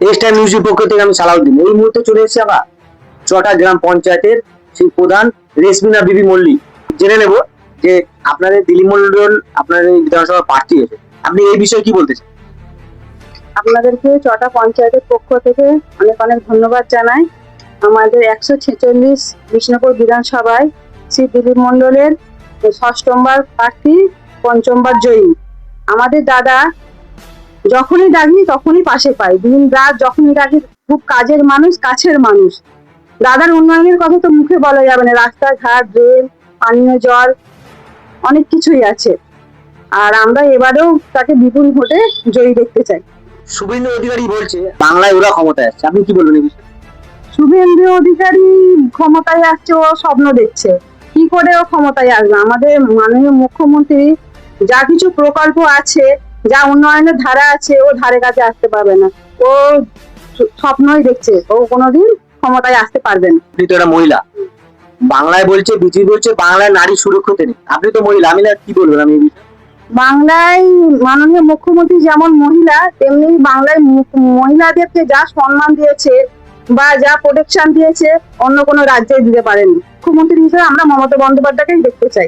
Next time নিউজের পক্ষ থেকে আমি সালাউদ্দিন। এই মুহূর্তে চলে এসেছি আমরা চটা গ্রাম পঞ্চায়েতের সেই প্রধান রেশমিনা বিবি মল্লিক। জেনে নেব যে আপনাদের দিলীপ মন্ডল আপনাদের এই বিধানসভা প্রার্থী হয়েছে, আপনি এই বিষয়ে কি বলতে চান? আপনাদেরকে চটা পঞ্চায়েতের পক্ষ থেকে অনেক অনেক ধন্যবাদ জানাই। আমাদের 146 বিষ্ণুপুর বিধানসভায় শ্রী দিলীপ মন্ডলের 6বার প্রার্থী, 5বার জয়ী। আমাদের দাদা যখনই ডাকি তখনই পাশে পাই, দিন রাত যখনই ডাকি। খুব কাজের মানুষ, কাছের মানুষ। দাদার উন্নয়নের কথা তো মুখে বলা যাবে না, রাস্তাঘাট, রেল, পানীয় জল, অনেক কিছুই আছে। আর আমরা এবারেও তাকে বিপুল ভোটে জয়ী দেখতে চাই। শুভেন্দু অধিকারী বলছে বাংলায় ওরা ক্ষমতায় আসছে, আপনি কি বলবেন এই বিষয়ে? শুভেন্দু অধিকারী ক্ষমতায় আসছে, ও স্বপ্ন দেখছে। কি করে ও ক্ষমতায় আসবে? আমাদের মাননীয় মুখ্যমন্ত্রী যা কিছু প্রকল্প আছে, যা উন্নয়নের ধারা আছে, ও ধারে কাছে আসতে পারবে না। ও স্বপ্নই দেখছে, ও কোনোদিন ক্ষমতায় আসতে পারবে না। আপনি তো একটা মহিলা, বাংলায় বলছে বিজেপি বলছে বাংলায় নারী সুরক্ষিত নেই, আপনি তো মহিলা, আমি না কি বলবেন আমি এই বিষয়ে? বাংলায় মাননীয় মুখ্যমন্ত্রী যেমন মহিলা, তেমনি বাংলায় মহিলাদেরকে যা সম্মান দিয়েছে বা যা প্রোটেকশন দিয়েছে অন্য কোনো রাজ্যে দিতে পারেনি। মুখ্যমন্ত্রী হিসেবে আমরা মমতা বন্দ্যোপাধ্যায়কেই দেখতে চাই।